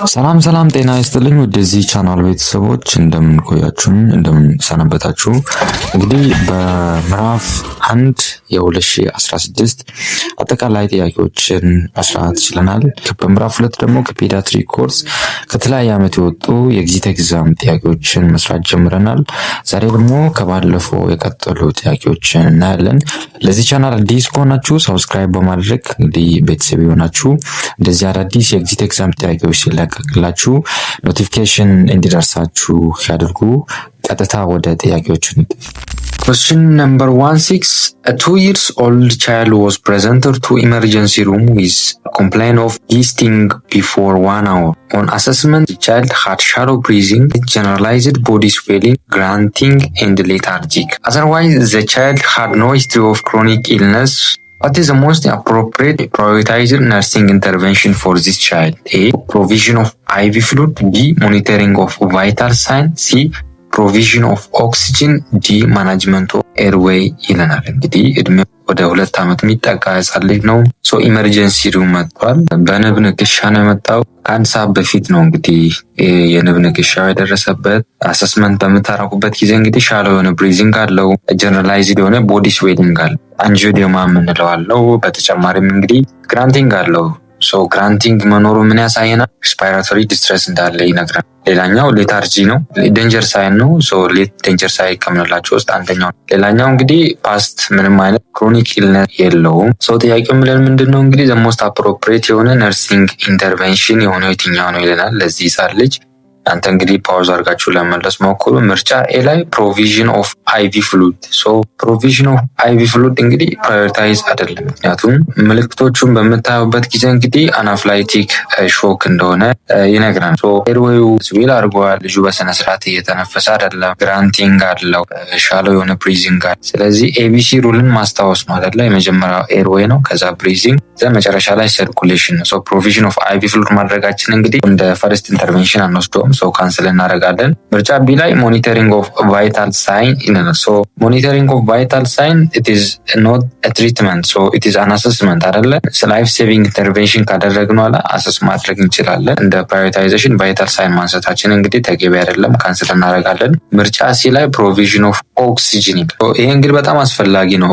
ሰላም ጤና ይስጥልኝ ወደዚህ ቻናል ቤተሰቦች እንደምን ቆያችሁ እንደምን ሰነበታችሁ። እንግዲህ በምዕራፍ 1 የ2016 አጠቃላይ ጥያቄዎችን መስራት ችለናል። በምዕራፍ 2 ደግሞ ከፔዲያትሪክ ኮርስ ከተለያየ ዓመት የወጡ የኤግዚት ኤግዛም ጥያቄዎችን መስራት ጀምረናል። ዛሬ ደግሞ ከባለፈው የቀጠሉ ጥያቄዎችን እናያለን። ለዚህ ቻናል አዲስ ከሆናችሁ ሰብስክራይብ በማድረግ እንግዲህ ቤተሰብ ይሆናችሁ እንደዚህ አዳዲስ የኤግዚት ኤግዛም ጥያቄዎች ሲለቀቅላችሁ ኖቲፊኬሽን እንዲደርሳችሁ ያድርጉ። ቀጥታ ወደ ጥያቄዎቹ Question number 16. A 2-year-old child was presented to emergency room with a complaint of sting before 1 hour. On assessment, the child had shallow breathing, generalized body swelling, grunting, and lethargic. Otherwise, the child had no history of chronic illness. What is the most appropriate prioritized nursing intervention for this child? A. Provision of IV fluid. B. Monitoring of vital signs. C. Provision of oxygen. D. Management of airway ይለናል። እንግዲህ እድሜው ወደ 2 ዓመት የሚጠጋ ህጻን ልጅ ነው። ኢመርጀንሲ ሩም መጥቷል። በንብ ንክሻ ነው የመጣው። ከአንድ ሰዓት በፊት ነው እንግዲህ የንብ ንክሻው የደረሰበት። አሰስመንት በምታረጉበት ጊዜ እንግዲህ ሻሎ የሆነ ብሪዚንግ አለው፣ ጀነራላይዝድ የሆነ ቦዲ ስዌሊንግ አለው፣ አንጂዮዲማ የምንለው አለው። በተጨማሪም እንግዲህ ግራንቲንግ አለው። ግራንቲንግ መኖሩ ምን ያሳየናል? ሪስፓይራቶሪ ዲስትረስ እንዳለ ይነግራል። ሌላኛው ሌታርጂ ነው፣ ዴንጀር ሳይን ነው። ዴንጀር ሳይን ከምንላቸው ውስጥ አንደኛው። ሌላኛው እንግዲህ ፓስት ምንም አይነት ክሮኒክ ኢልነስ የለውም። ጥያቄው የሚለን ምንድነው እንግዲህ ዘ ሞስት አፕሮፕሪየት የሆነ ነርሲንግ ኢንተርቬንሽን የሆነው የትኛው ነው ይለናል ለዚህ ህጻን ልጅ። አንተ እንግዲህ ፓውዝ አድርጋችሁ ለመመለስ ሞክሩ። ምርጫ ኤ ላይ ፕሮቪዥን ኦፍ አይቪ ፍሉድ። ፕሮቪዥን ኦፍ አይቪ ፍሉድ እንግዲህ ፕራዮሪታይዝ አይደለም፣ ምክንያቱም ምልክቶቹን በምታዩበት ጊዜ እንግዲህ አናፍላይቲክ ሾክ እንደሆነ ይነግራል። ኤርዌዩ ስዊል አድርጓል፣ ልጁ በስነ ስርዓት እየተነፈሰ አይደለም፣ ግራንቲንግ አለው፣ ሻሎ የሆነ ብሪዚንግ አለ። ስለዚህ ኤቢሲ ሩልን ማስታወስ ነው አይደለ? የመጀመሪያው ኤርዌይ ነው፣ ከዛ ብሪዚንግ፣ መጨረሻ ላይ ሰርኩሌሽን ነው። ፕሮቪዥን ኦፍ አይቪ ፍሉድ ማድረጋችን እንግዲህ እንደ ፈርስት ኢንተርቬንሽን አንወስደውም። ካንስል እናደርጋለን። ምርጫ ቢ ላይ ሞኒተሪንግ ኦፍ ቫይታል ሳይን ይለናል። ሞኒተሪንግ ኦፍ ቫይታል ሳይን ኢት ኢዝ ኖት አ ትሪትመንት፣ ኢት ኢዝ አን አሰስመንት አይደለ? ላይፍ ሴቪንግ ኢንተርቬንሽን ካደረግን በኋላ አሰስ ማድረግ እንችላለን። እንደ ፕራዮሪታይዜሽን ቫይታል ሳይን ማንሳታችን እንግዲህ ተገቢ አይደለም፣ ካንስል እናደርጋለን። ምርጫ ሲ ላይ ፕሮቪዥን ኦፍ ኦክሲጅን። ይሄ እንግዲህ በጣም አስፈላጊ ነው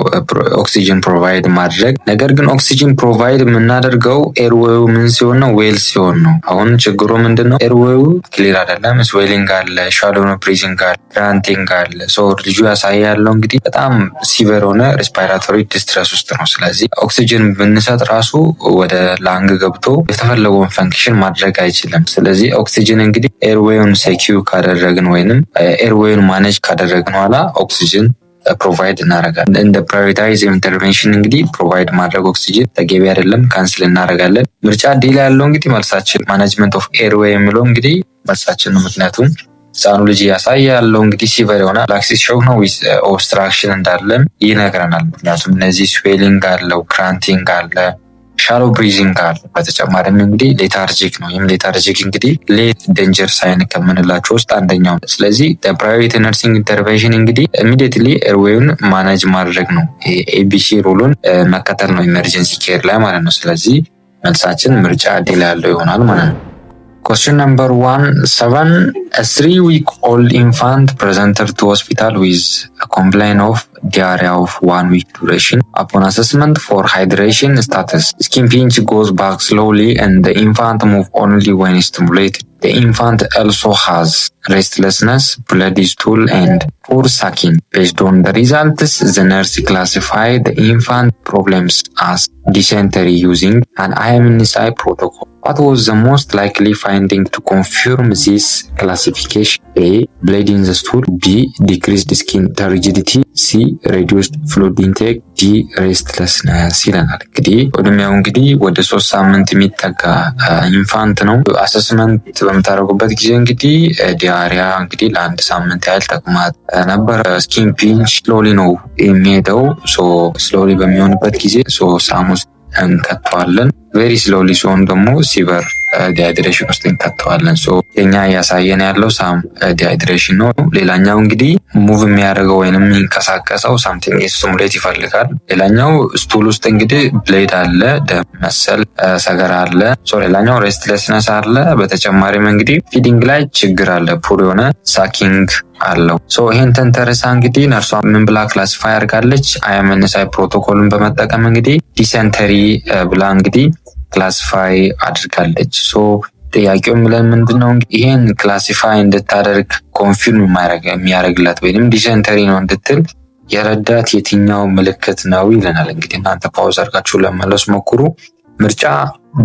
ኦክሲጅን ፕሮቫይድ ማድረግ። ነገር ግን ኦክሲጅን ፕሮቫይድ የምናደርገው ኤርዌዩ ምን ሲሆን ነው? ዌል ሲሆን ነው። አሁን ችግሩ ምንድነው? ኤርዌዩ ክሊር አይደለም፣ ስዌሊንግ አለ፣ ሻሎ ብሪዚንግ አለ፣ ግራንቲንግ አለ። ልጁ ያሳየ ያለው እንግዲህ በጣም ሲቨር ሆነ ሬስፓይራቶሪ ዲስትረስ ውስጥ ነው። ስለዚህ ኦክሲጅን ብንሰጥ ራሱ ወደ ላንግ ገብቶ የተፈለገውን ፈንክሽን ማድረግ አይችልም። ስለዚህ ኦክሲጅን እንግዲህ ኤርዌዩን ሴኪዩር ካደረግን ወይንም ኤርዌዩን ማኔጅ ካደረግን ኋላ ኦክሲጅን ፕሮቫይድ እናደርጋለን። እንደ ፕራዮሪታይዝ ኢንተርቬንሽን እንግዲህ ፕሮቫይድ ማድረግ ኦክሲጅን ተገቢ አይደለም፣ ካንስል እናደርጋለን። ምርጫ ዲ ላይ ያለው እንግዲህ መልሳችን ማኔጅመንት ኦፍ ኤርዌይ የሚለው እንግዲህ መልሳችን ነው። ምክንያቱም ህፃኑ ልጅ ያሳየ ያለው እንግዲህ ሲቨር የሆነ ላክሲስ ሾክ ነው ዊዝ ኦብስትራክሽን እንዳለን ይነግረናል። ምክንያቱም እነዚህ ስዌሊንግ አለው፣ ግራንቲንግ አለ፣ ሻሎ ብሪዚንግ አለ። በተጨማሪም እንግዲህ ሌታርጂክ ነው። ይህም ሌታርጂክ እንግዲህ ሌት ዴንጀር ሳይን ከምንላቸው ውስጥ አንደኛው ነው። ስለዚህ ፕራዮሪቲ ነርሲንግ ኢንተርቬንሽን እንግዲህ ኢሚዲየትሊ ኤርዌይን ማኔጅ ማድረግ ነው። ኤቢሲ ሩሉን መከተል ነው ኢመርጀንሲ ኬር ላይ ማለት ነው። ስለዚህ መልሳችን ምርጫ ዲ ላይ ያለው ይሆናል ማለት ነው። Question number 17. A 3-week-old infant presented to hospital with a complaint of diarrhea of 1 week duration. Upon assessment for hydration status, skin pinch goes back slowly and the infant moves only when stimulated. The infant also has restlessness, bloody stool, and poor sucking. Based on the results, the nurse classified the infant problems as dysentery using an IMNSI protocol. What was the most likely finding to confirm this classification? A. Blood in the stool. B. Decreased skin rigidity. C. Reduced fluid intake. D. Restlessness ይለናል። እንግዲህ ወደሚያው እንግዲህ ወደ 3 ሳምንት የሚጠጋ ኢንፋንት ነው። አሰስመንት በምታደርጉበት ጊዜ እንግዲህ ዲያሪያ እንግዲህ ለአንድ ሳምንት ያህል ተቅማጥ ነበር። ስኪን ፒንች ስሎሊ ነው የሚሄደው። ስሎሊ በሚሆንበት ጊዜ ሳሙስ እንከተዋለን። ቬሪ ስሎሊ ሲሆን ደግሞ ሲቨር ዲሃይድሬሽን ውስጥ እንከተዋለን። ሶ የኛ እያሳየን ያለው ሳም ዲሃይድሬሽን ነው። ሌላኛው እንግዲህ ሙቭ የሚያደርገው ወይንም የሚንቀሳቀሰው ሳምቲንግ ስቲሙሌት ይፈልጋል። ሌላኛው ስቱል ውስጥ እንግዲህ ብሌድ አለ፣ ደም መሰል ሰገራ አለ። ሶ ሌላኛው ሬስትለስነስ አለ። በተጨማሪም እንግዲህ ፊዲንግ ላይ ችግር አለ፣ ፑር የሆነ ሳኪንግ አለው። ሶ ይሄን ተንተርሳ እንግዲህ ነርሷ ምን ብላ ክላሲፋይ አድርጋለች? አይኤምኤንኤስአይ ፕሮቶኮልን በመጠቀም እንግዲህ ዲሰንተሪ ብላ እንግዲህ ክላሲፋይ አድርጋለች። ሶ ጥያቄው የሚለን ምንድነው? ይሄን ክላሲፋይ እንድታደርግ ኮንፊርም የሚያደርግላት ወይንም ዲሰንተሪ ነው እንድትል የረዳት የትኛው ምልክት ነው ይለናል። እንግዲህ እናንተ ፓውዝ አድርጋችሁ ለመለስ ሞክሩ። ምርጫ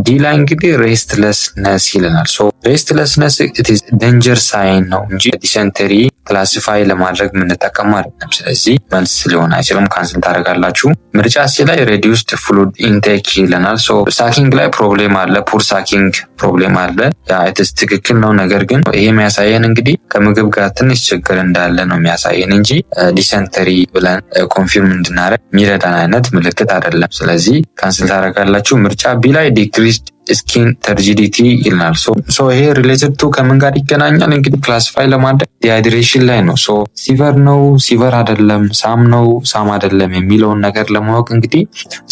ዲ ላይ እንግዲህ ሬስትለስነስ ይለናል። ሶ ሬስትለስነስ ኢትስ ዴንጀር ሳይን ነው እንጂ ዲሰንተሪ ክላሲፋይ ለማድረግ የምንጠቀመው አይደለም። ስለዚህ መልስ ሊሆን አይችልም፣ ካንስል ታደርጋላችሁ። ምርጫ ሲ ላይ ሬዲዩስድ ፍሉድ ኢንቴክ ይለናል። ሶ ሳኪንግ ላይ ፕሮብሌም አለ፣ ፑር ሳኪንግ ፕሮብሌም አለ። ያ ኢትስ ትክክል ነው። ነገር ግን ይሄ የሚያሳየን እንግዲህ ከምግብ ጋር ትንሽ ችግር እንዳለ ነው የሚያሳየን እንጂ ዲሰንተሪ ብለን ኮንፊርም እንድናደርግ የሚረዳን አይነት ምልክት አይደለም። ስለዚህ ካንስል ታደርጋላችሁ። ምርጫ ቢ ላይ ዲክሪስድ ስኪን ተርጂዲቲ ይልናል። ሶ ይሄ ሪሌትድ ቱ ከምን ጋር ይገናኛል? እንግዲህ ክላሲፋይ ለማድረግ ዲሃይድሬሽን ላይ ነው። ሶ ሲቨር ነው ሲቨር አይደለም፣ ሳም ነው ሳም አይደለም የሚለውን ነገር ለማወቅ እንግዲህ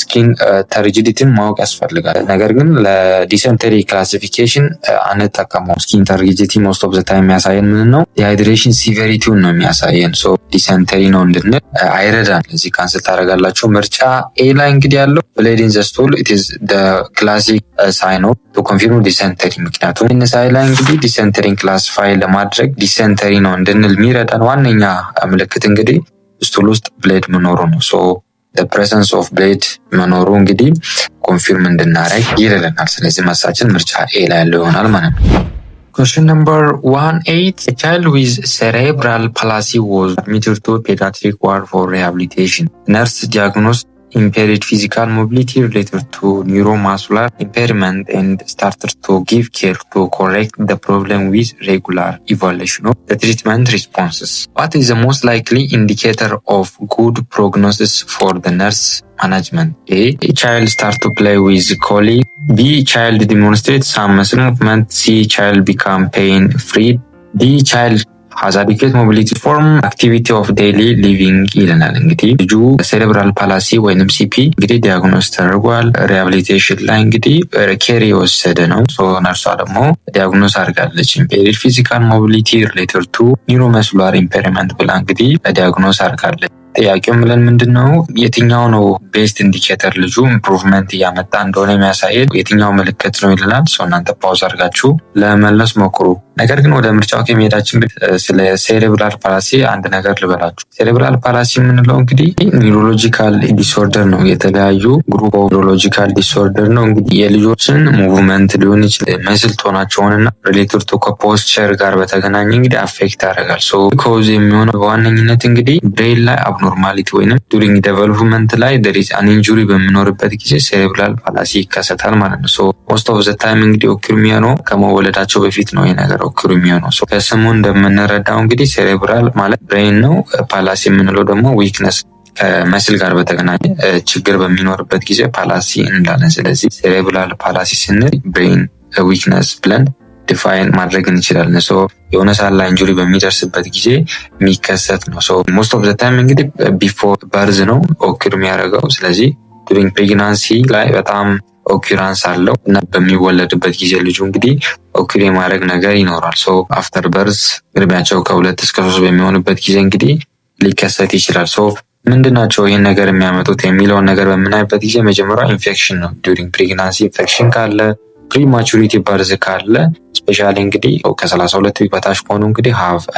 ስኪን ተርጂዲቲን ማወቅ ያስፈልጋል። ነገር ግን ለዲሰንተሪ ክላሲፊኬሽን አንጠቀመው። ስኪን ተርጂዲቲ ሞስት ኦፍ ዘ ታይም የሚያሳየን ምን ነው? ዲሃይድሬሽን ሲቨሪቲውን ነው የሚያሳየን። ሶ ዲሰንተሪ ነው እንድንል አይረዳን። ለዚህ ካንስል ታደርጋላችሁ። ምርጫ ኤ ላይ እንግዲህ ያለው ብሌድ ኢን ዘ ስቱል ኢት ኢዝ ዘ ክላሲክ ሳይን ኦፍ ቱ ኮንፊርም ዲሰንተሪ። ምክንያቱም ኢንሳይ ላይ እንግዲህ ዲሰንተሪን ክላሲፋይ ለማድረግ ዲሰንተሪ ነው እንድንል የሚረዳን ዋነኛ ምልክት እንግዲህ ስቱል ውስጥ ብሌድ መኖሩ ነው። ሶ the presence of ብሌድ መኖሩ እንግዲህ ኮንፊርም እንድናረግ ይረዳናል። ስለዚህ መልሳችን ምርጫ ኤ ላይ ያለው ይሆናል ማለት ነው። Question number 1-8. A child with cerebral palsy was admitted to pediatric ward for rehabilitation. Nurse diagnosed impaired physical mobility related to neuromuscular impairment and started to give care to correct the problem with regular evaluation of the treatment responses. What is the most likely indicator of good prognosis for the nurse management? A. Child start to play with colleague. B. Child demonstrate some muscle movement. C. Child become pain free. D. Child has adequate mobility form activity of daily living ይለናል። እንግዲህ ልጁ ሴሬብራል ፓላሲ ወይንም ሲፒ እንግዲህ ዲያግኖስ ተደርጓል። ሪሃቢሊቴሽን ላይ እንግዲህ ኬር የወሰደ ነው። ሶ ነርሷ ደግሞ ዲያግኖስ አድርጋለች። ኢምፔሪድ ፊዚካል ሞቢሊቲ ሪሌትድ ቱ ኒውሮመስኩላር ኢምፔሪመንት ብላ እንግዲህ ዲያግኖስ አድርጋለች። ጥያቄው ምለን ምንድነው? የትኛው ነው ቤስት ኢንዲኬተር ልጁ ኢምፕሩቭመንት እያመጣ እንደሆነ የሚያሳየው የትኛው ምልክት ነው ይለናል። ሶ እናንተ ፓውዝ አድርጋችሁ ለመለስ ሞክሩ። ነገር ግን ወደ ምርጫው ከመሄዳችን ስለ ሴሬብራል ፓላሲ አንድ ነገር ልበላችሁ። ሴሬብራል ፓላሲ የምንለው እንግዲህ ኒውሮሎጂካል ዲስኦርደር ነው። የተለያዩ ግሩፕ ኦፍ ኒውሮሎጂካል ዲስኦርደር ነው። እንግዲህ የልጆችን ሙቭመንት ሊሆን ይችላል መስል ቶናቸውንና ሪሌትድ ቱ ከፖስቸር ጋር በተገናኘ እንግዲህ አፌክት ያደርጋል። ሶ ኮዝ የሚሆነው በዋነኝነት እንግዲህ ብሬን ላይ አብኖርማሊቲ ወይንም ዱሪንግ ዴቨሎፕመንት ላይ ደሪዝ አን ኢንጁሪ በሚኖርበት ጊዜ ሴሬብራል ፓላሲ ይከሰታል ማለት ነው። ሶ ሞስት ኦፍ ዘ ታይም እንግዲህ ኦክር የሚሆነው ከመወለዳቸው በፊት ነው ይሄ ነገር ኦክር የሚሆነው። ሶ ከስሙ እንደምንረዳው እንግዲህ ሴሬብራል ማለት ብሬን ነው። ፓላሲ የምንለው ደግሞ ዊክነስ ከመስል ጋር በተገናኘ ችግር በሚኖርበት ጊዜ ፓላሲ እንላለን። ስለዚህ ሴሬብራል ፓላሲ ስንል ብሬን ዊክነስ ብለን ዲፋይን ማድረግ እንችላለን። ሶ የሆነ ሳላ ኢንጁሪ በሚደርስበት ጊዜ የሚከሰት ነው። ሶ ሞስት ኦፍ ዘ ታይም እንግዲህ ቢፎር በርዝ ነው ኦክር የሚያደርገው። ስለዚህ ዱሪንግ ፕሬግናንሲ ላይ በጣም ኦኩራንስ አለው እና በሚወለድበት ጊዜ ልጁ እንግዲህ ኦኩር የማድረግ ነገር ይኖራል። ሶ አፍተር በርዝ እድሜያቸው ከ2 እስከ 3 በሚሆንበት ጊዜ እንግዲህ ሊከሰት ይችላል። ሶ ምንድናቸው ይህን ነገር የሚያመጡት የሚለውን ነገር በምናይበት ጊዜ መጀመሪያው ኢንፌክሽን ነው። ዱሪንግ ፕሬግናንሲ ኢንፌክሽን ካለ፣ ፕሪማቹሪቲ በርዝ ካለ ስፔሻሊ እንግዲህ ከ32 ዊክ በታች ከሆኑ እንግዲህ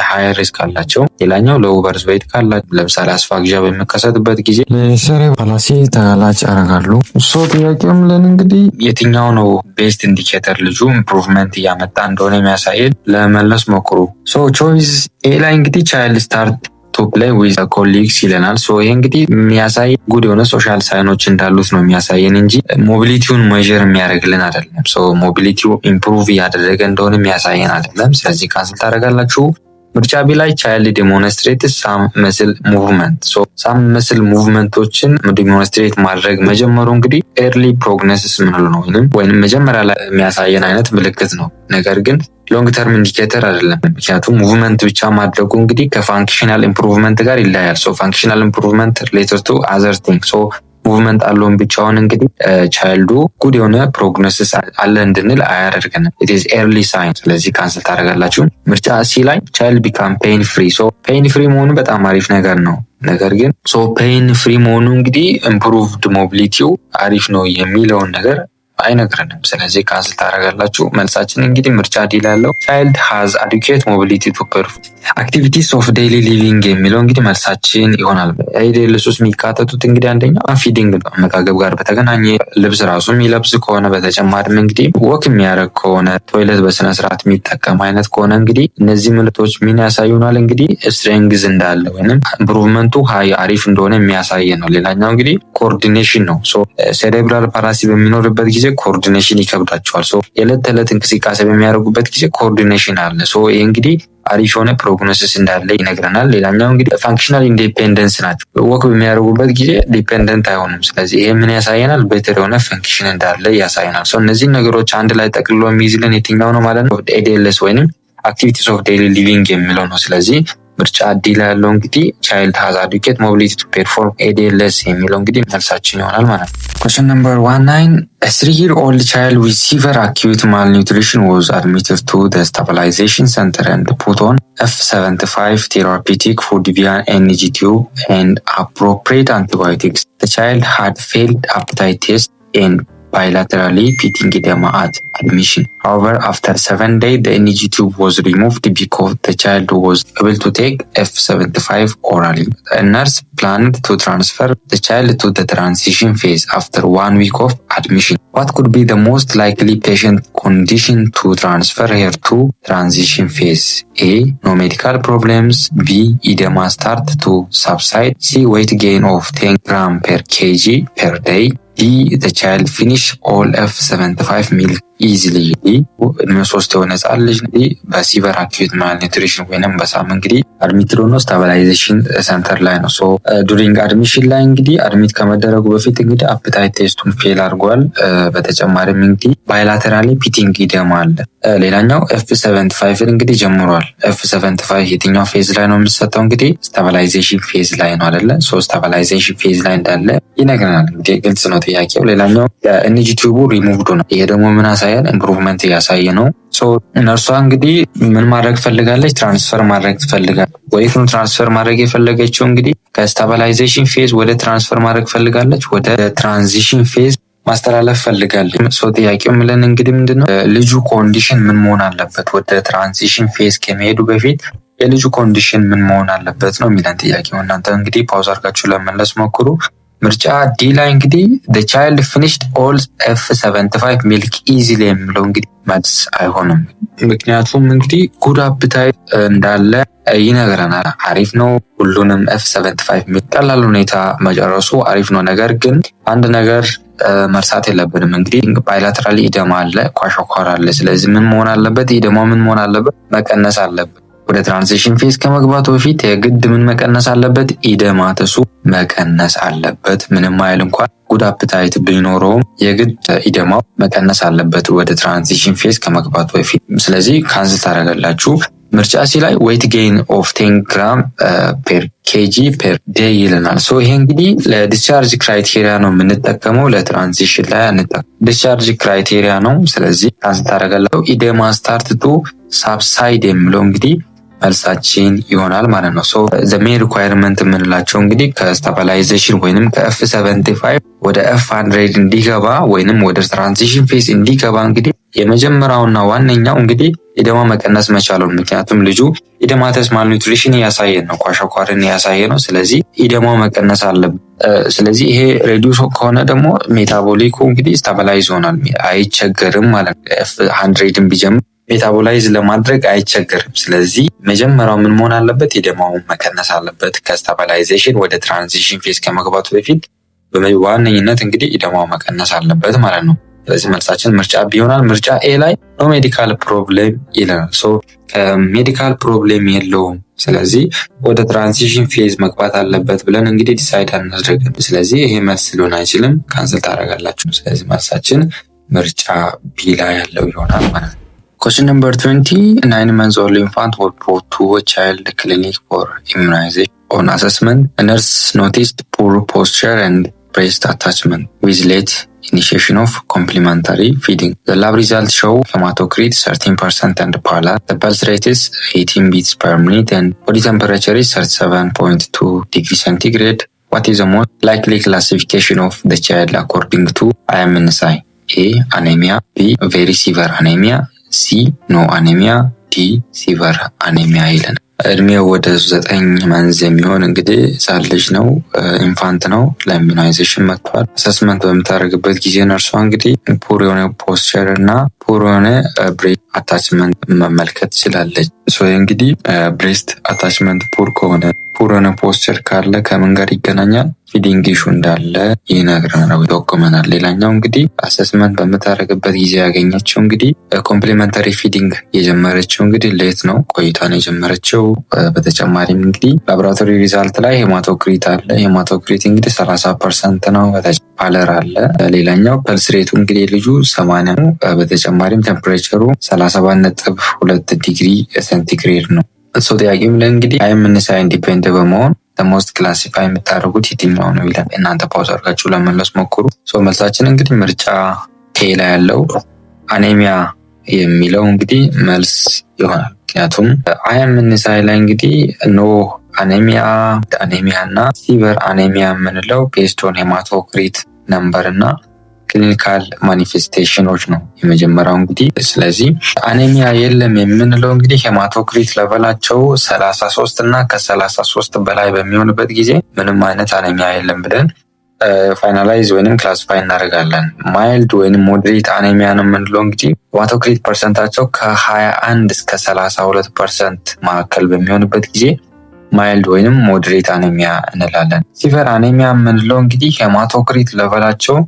ሃየር ሪስክ አላቸው። ሌላኛው ሎው በርዝ ዌይት ካላቸው ለምሳሌ አስፋግዣ በሚከሰትበት ጊዜ ለሴሬብራል ፓላሲ ተጋላጭ ያደርጋሉ። ሶ ጥያቄውም ለን እንግዲህ የትኛው ነው ቤስት ኢንዲኬተር ልጁ ኢምፕሩቭመንት እያመጣ እንደሆነ የሚያሳየን ለመለስ ሞክሩ። ሶ ቾይስ ኤ ላይ እንግዲህ ቻይልድ ስታርት ቱ ፕሌይ ዊዝ ኮሊግስ ይለናል። ሶ ይሄ እንግዲህ የሚያሳይ ጉድ የሆነ ሶሻል ሳይኖች እንዳሉት ነው የሚያሳየን እንጂ ሞቢሊቲውን ሜዥር የሚያደርግልን አይደለም። ሶ ሞቢሊቲው ኢምፕሩቭ እያደረገ እንደሆነ የሚያሳየን አይደለም። ስለዚህ ካንስል ታደርጋላችሁ። ምርጫ ቢ ላይ ቻይልድ ዴሞንስትሬትስ ሳም መስል ሙቭመንት። ሳም መስል ሙቭመንቶችን ዲሞንስትሬት ማድረግ መጀመሩ እንግዲህ ኤርሊ ፕሮግኖሲስ ምንለው ነው ወይንም መጀመሪያ ላይ የሚያሳየን አይነት ምልክት ነው። ነገር ግን ሎንግ ተርም ኢንዲኬተር አይደለም። ምክንያቱም ሙቭመንት ብቻ ማድረጉ እንግዲህ ከፋንክሽናል ኢምፕሩቭመንት ጋር ይለያል። ፋንክሽናል ኢምፕሩቭመንት ሪሌትድ ቱ አዘር ቲንግ ሙቭመንት አለውን ብቻውን እንግዲህ ቻይልዱ ጉድ የሆነ ፕሮግኖሲስ አለ እንድንል አያደርገንም። ኢት ኢዝ ኤርሊ ሳይን። ስለዚህ ካንስል ታደርጋላችሁ። ምርጫ ሲ ላይ ቻይልድ ቢካም ፔን ፍሪ። ፔን ፍሪ መሆኑ በጣም አሪፍ ነገር ነው። ነገር ግን ፔን ፍሪ መሆኑ እንግዲህ ኢምፕሩቭድ ሞቢሊቲው አሪፍ ነው የሚለውን ነገር አይነግረንም። ስለዚህ ካንስል ታደርጋላችሁ። መልሳችን እንግዲህ ምርጫ ዲ ያለው ቻይልድ ሃዝ አዲኩዌት ሞቢሊቲ ቱ ፐርፎርም አክቲቪቲስ ኦፍ ዴይሊ ሊቪንግ የሚለው እንግዲህ መልሳችን ይሆናል። ኤዲኤልኤስ ውስጥ የሚካተቱት እንግዲህ አንደኛ ፊዲንግ አመጋገብ ጋር በተገናኘ ልብስ ራሱ የሚለብስ ከሆነ በተጨማሪም እንግዲህ ወክ የሚያደርግ ከሆነ ቶይለት በስነ ስርዓት የሚጠቀም አይነት ከሆነ እንግዲህ እነዚህ ምልክቶች ምን ያሳዩናል? እንግዲህ ስትሬንግዝ እንዳለ ወይንም ኢምፕሩቭመንቱ ሃይ አሪፍ እንደሆነ የሚያሳይ ነው። ሌላኛው እንግዲህ ኮኦርዲኔሽን ነው። ሴሬብራል ፓላሲ በሚኖርበት ጊዜ ኮኦርዲኔሽን ይከብዳቸዋል። የዕለት ተዕለት እንቅስቃሴ በሚያደርጉበት ጊዜ ኮኦርዲኔሽን አለ። ይህ እንግዲህ አሪፍ የሆነ ፕሮግኖሲስ እንዳለ ይነግረናል። ሌላኛው እንግዲህ ፋንክሽናል ኢንዲፔንደንስ ናቸው። ወክ በሚያደርጉበት ጊዜ ዲፔንደንት አይሆኑም። ስለዚህ ይሄ ምን ያሳየናል? ቤተር የሆነ ፈንክሽን እንዳለ ያሳየናል። እነዚህን ነገሮች አንድ ላይ ጠቅልሎ የሚይዝልን የትኛው ነው ማለት ነው? ኤዲኤልኤስ ወይንም አክቲቪቲስ ኦፍ ዴይሊ ሊቪንግ የሚለው ነው። ስለዚህ ምርጫ ዲ ላይ ያለው እንግዲህ ቻይልድ ሃዝ አዲኩዌት ሞቢሊቲ ቱ ፐርፎርም ኤዲኤልኤስ የሚለው እንግዲህ መልሳችን ይሆናል ማለት ነው። Question number 19. A 3-year-old child with severe acute malnutrition was admitted to the stabilization center and put on F75 therapeutic food via NG tube and appropriate antibiotics. The child had failed appetite test and bilaterally pitting edema at admission. However, after 7 days, the NG tube was removed because the child was able to take F75 orally. A nurse planned to transfer the child to the transition phase after 1 week of admission. What could be the most likely patient condition to transfer her to transition phase? A. No medical problems. B. Edema start to subside. C. Weight gain of 10 gram per kg per day. D. The child finish all F75 meal easily. እድሜው 3 የሆነ ህጻን ልጅ እንግዲህ በሲቨር አኪዩት ማልኒትሪሽን ወይንም በሳም እንግዲህ አድሚት ሆኖ ስታቢላይዜሽን ሰንተር ላይ ነው። ዱሪንግ አድሚሽን ላይ እንግዲህ አድሚት ከመደረጉ በፊት እንግዲህ አፕታይት ቴስቱን ፌል አድርጓል። በተጨማሪም እንግዲህ ባይላተራሊ ፒቲንግ ኢደማ አለ። ሌላኛው F75 እንግዲህ ጀምሯል። F75 የትኛው ፌዝ ላይ ነው የሚሰጠው? እንግዲህ ስታቢላይዜሽን ፌዝ ላይ ነው አይደለ? ስታቢላይዜሽን ፌዝ ላይ እንዳለ ይነግረናል። እንግዲህ ግልጽ ነው ጥያቄው። ሌላኛው ኤንጂ ቲዩቡ ሪሙቭድ ነው። ይሄ ደግሞ ምን ያሳያል? ኢምፕሩቭመንት ያሳየ ነው። ነርሷ እንግዲህ ምን ማድረግ ፈልጋለች? ትራንስፈር ማድረግ ትፈልጋለች። ወዴት ነው ትራንስፈር ማድረግ የፈለገችው? እንግዲህ ከስታቢላይዜሽን ፌዝ ወደ ትራንስፈር ማድረግ ፈልጋለች። ወደ ትራንዚሽን ፌዝ ማስተላለፍ ፈልጋለች። ጥያቄው ምለን እንግዲህ ምንድነው ልጁ ኮንዲሽን ምን መሆን አለበት? ወደ ትራንዚሽን ፌዝ ከመሄዱ በፊት የልጁ ኮንዲሽን ምን መሆን አለበት ነው የሚለን ጥያቄው። እናንተ እንግዲህ ፓውዝ አድርጋችሁ ለመመለስ ሞክሩ። ምርጫ ዲ ላይ እንግዲህ the child finished all F75 milk easily የሚለው እንግዲህ መልስ አይሆንም። ምክንያቱም እንግዲህ ጉድ አፕታይት እንዳለ ይነግረናል። አሪፍ ነው ሁሉንም F75 ሚልክ ቀላል ሁኔታ መጨረሱ አሪፍ ነው። ነገር ግን አንድ ነገር መርሳት የለብንም። እንግዲህ ባይላተራሊ ኢደማ አለ፣ ኳሻኳር አለ። ስለዚህ ምን መሆን አለበት? ኢደማው ምን መሆን አለበት? መቀነስ አለበት። ወደ ትራንዚሽን ፌዝ ከመግባቱ በፊት የግድ ምን መቀነስ አለበት? ኢደማተሱ መቀነስ አለበት። ምንም አይል እንኳን ጉድ አፕታይት ቢኖረውም የግድ ኢደማው መቀነስ አለበት ወደ ትራንዚሽን ፌዝ ከመግባቱ በፊት። ስለዚህ ካንስል ታደርጋላችሁ። ምርጫ ሲ ላይ ዌይት ጌን ኦፍ 10 ግራም ፔር ኬጂ ፔር ዴይ ይለናል። ይሄ እንግዲህ ለዲስቻርጅ ክራይቴሪያ ነው የምንጠቀመው፣ ለትራንዚሽን ላይ አንጠቀም። ዲስቻርጅ ክራይቴሪያ ነው። ስለዚህ ካንስል ታደርጋላችሁ። ኢደማ ስታርት ቱ ሳብሳይድ የሚለው እንግዲህ መልሳችን ይሆናል ማለት ነው። ዘ ሜን ሪኳየርመንት የምንላቸው እንግዲህ ከስታቢላይዜሽን ወይንም ከF75 ወደ F100 እንዲገባ ወይንም ወደ ትራንዚሽን ፌዝ እንዲገባ እንግዲህ የመጀመሪያውና ዋነኛው እንግዲህ ኢደማ መቀነስ መቻሉ። ምክንያቱም ልጁ ኢደማተስ ማልኒውትሪሽን ያሳየ ነው፣ ኳሻኳርን ያሳየ ነው። ስለዚህ ኢደማው መቀነስ አለበት። ስለዚህ ይሄ ሬዲዩስ ከሆነ ደግሞ ሜታቦሊኩ እንግዲህ ስታቢላይዝ ይሆናል፣ አይቸገርም ማለት ነው። F100 ቢጀምር ሜታቦላይዝ ለማድረግ አይቸገርም። ስለዚህ መጀመሪያው ምን መሆን አለበት? ኢደማውን መቀነስ አለበት። ከስታቢላይዜሽን ወደ ትራንዚሽን ፌዝ ከመግባቱ በፊት በዋነኝነት እንግዲህ ኢደማው መቀነስ አለበት ማለት ነው። ስለዚህ መልሳችን ምርጫ ቢ ይሆናል። ምርጫ ኤ ላይ ኖ ሜዲካል ፕሮብሌም ይለናል። ሜዲካል ፕሮብሌም የለውም። ስለዚህ ወደ ትራንዚሽን ፌዝ መግባት አለበት ብለን እንግዲህ ዲሳይድ አናደርግም። ስለዚህ ይሄ መልስ ሊሆን አይችልም፣ ካንስል ታደርጋላችሁ። ስለዚህ መልሳችን ምርጫ ቢ ላይ ያለው ይሆናል ማለት ነው። Question number 20. 9 months old infant was brought to a child clinic for immunization. On assessment, a nurse noticed poor posture and breast attachment with late initiation of complementary feeding. The lab results show hematocrit 13% and pallor. The pulse rate is 18 beats per minute and body temperature is 37.2 degrees centigrade. What is the most likely classification of the child according to IMNSI? A. Anemia. B. Very severe anemia. ሲ ኖ አኔሚያ፣ ዲ ሲቨር አኔሚያ ይለናል። እድሜው ወደ 9 መንዝ የሚሆን እንግዲህ ህጻን ልጅ ነው፣ ኢንፋንት ነው። ለኢሚዩናይዜሽን መጥቷል። አሰስመንት በምታደርግበት ጊዜ ነርሷ እንግዲህ ፑር የሆነ ፖስቸር እና ፑር የሆነ ብሬስት አታችመንት መመልከት ትችላለች። እንግዲህ ብሬስት አታችመንት ፑር ከሆነ ፑር የሆነ ፖስቸር ካለ ከምን ጋር ይገናኛል? ፊዲንግ ኢሹ እንዳለ ይነግረናል፣ ይጠቁመናል። ሌላኛው እንግዲህ አሰስመንት በምታደርግበት ጊዜ ያገኘችው እንግዲህ ኮምፕሊመንታሪ ፊዲንግ የጀመረችው እንግዲህ ሌት ነው፣ ቆይታን የጀመረችው። በተጨማሪም እንግዲህ ላቦራቶሪ ሪዛልት ላይ ሄማቶክሪት አለ። ሄማቶክሪት እንግዲህ 30% ነው። ፓለር አለ። ሌላኛው ፐልስ ሬቱ እንግዲህ ልጁ 80 ነው። በተጨማሪም ቴምፕሬቸሩ 37.2 ዲግሪ ሴንቲግሬድ ነው። ጥያቄም ላይ እንግዲህ አይምንሳይ ኢንዲፔንደንት በመሆን ሞስት ክላሲፋይ የምታደርጉት የትኛው ነው ይላል። እናንተ ፓውዝ አድርጋችሁ ለመመለስ ሞክሩ። መልሳችን እንግዲህ ምርጫ ኤ ላይ ያለው አኔሚያ የሚለው እንግዲህ መልስ ይሆናል። ምክንያቱም አይምንሳይ ላይ እንግዲህ ኖ አኔሚያ እና ሲቨር አኔሚያ የምንለው ቤዝድ ኦን ሄማቶክሪት ነምበር እና ክሊኒካል ማኒፌስቴሽኖች ነው የመጀመሪያው እንግዲህ። ስለዚህ አኔሚያ የለም የምንለው እንግዲህ ሄማቶክሪት ለበላቸው 33 እና ከ33 በላይ በሚሆንበት ጊዜ ምንም አይነት አኔሚያ የለም ብለን ፋይናላይዝ ወይንም ክላሲፋይ እናደርጋለን። ማይልድ ወይንም ሞዴሬት አኔሚያ ነው የምንለው እንግዲህ ሄማቶክሪት ፐርሰንታቸው ከ21 እስከ 32% መካከል በሚሆንበት ጊዜ ማይልድ ወይንም ሞዴሬት አኔሚያ እንላለን። ሲቨር አኔሚያ የምንለው እንግዲህ ሄማቶክሪት ለበላቸው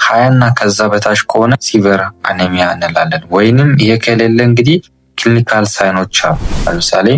20 እና ከዛ በታች ከሆነ ሲቨር አኔሚያ እንላለን። ወይንም ይሄ ከሌለ እንግዲህ ክሊኒካል ሳይኖች አሉ። ለምሳሌ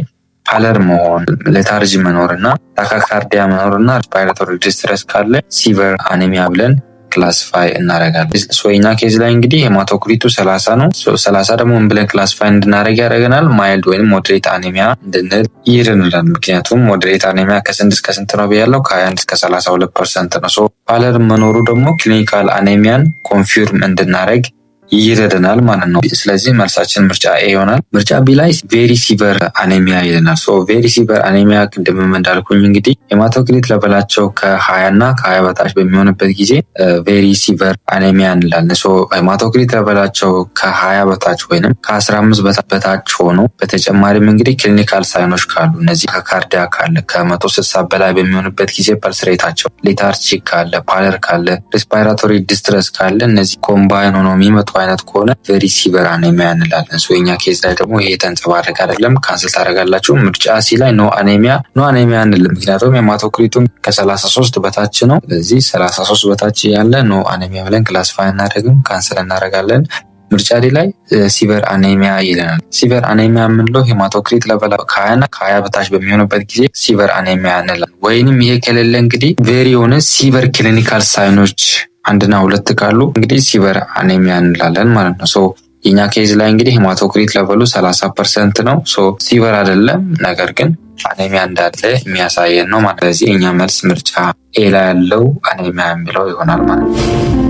ፓለር መሆን፣ ሌታርጂ መኖርና ታካካርዲያ መኖርና ሬስፓይራቶሪ ዲስትረስ ካለ ሲቨር አኔሚያ ብለን ክላሲፋይ እናደርጋለን። ሶይኛ ኬዝ ላይ እንግዲህ ሄማቶክሪቱ 30 ነው። 30 ደግሞ ብለን ክላሲፋይ እንድናደርግ ያደርገናል። ማይልድ ወይንም ሞዴሬት አኔሚያ እንድንል ይረዳናል። ምክንያቱም ሞዴሬት አኔሚያ ከስንት እስከ ስንት ነው ብያለሁ? ከ21 እስከ 32% ነው። ፓለር መኖሩ ደግሞ ክሊኒካል አኔሚያን ኮንፊርም እንድናደርግ ይረዳናል ማለት ነው። ስለዚህ መልሳችን ምርጫ ኤ ይሆናል። ምርጫ ቢ ላይ ቬሪ ሲቨር አኔሚያ ይለናል። ቬሪ ሲቨር አኔሚያ ቅድም እንዳልኩኝ እንግዲህ ሄማቶክሪት ለበላቸው ከ20 እና ከ20 በታች በሚሆንበት ጊዜ ቬሪ ሲቨር አኔሚያ እንላለን። ሄማቶክሪት ለበላቸው ከ20 በታች ወይንም ከ15 በታች ሆኖ በተጨማሪም እንግዲህ ክሊኒካል ሳይኖች ካሉ እነዚህ ከካርዲያ ካለ ከ160 በላይ በሚሆንበት ጊዜ ፐልስ ሬታቸው ሌታርጂክ ካለ፣ ፓለር ካለ፣ ሬስፓይራቶሪ ዲስትረስ ካለ እነዚህ ኮምባይን ሆኖ የሚመጡ አይነት ከሆነ ቬሪ ሲቨር አኔሚያ እንላለን። የኛ ኬዝ ላይ ደግሞ ይሄ ተንጸባረቀ አይደለም፣ ካንስል ታደርጋላችሁ። ምርጫ ሲ ላይ ኖ አኔሚያ እንልም። ምክንያቱም ሄማቶክሪቱም ከ33 በታች ነው። ስለዚህ 33 በታች ያለ ኖ አኔሚያ ብለን ክላሲፋይ እናደርግም፣ ካንስል እናደርጋለን። ምርጫ ዲ ላይ ሲቨር አኔሚያ ይለናል። ሲቨር አኔሚያ የምንለው ሄማቶክሪት ለበላ ከ20 እና ከ20 በታች በሚሆንበት ጊዜ ሲቨር አኔሚያ እንላለን። ወይንም ይሄ ከሌለ እንግዲህ ቬሪ የሆነ ሲቨር ክሊኒካል ሳይኖች 1 እና 2 ካሉ እንግዲህ ሲቨር አኔሚያ እንላለን ማለት ነው። የኛ ኬዝ ላይ እንግዲህ ሄማቶክሪት ለበሉ 30% ነው። ሲቨር አይደለም፣ ነገር ግን አኔሚያ እንዳለ የሚያሳየን ነው ማለት ነው። ስለዚህ የኛ መልስ ምርጫ ኤ ላይ ያለው አኔሚያ የሚለው ይሆናል ማለት ነው።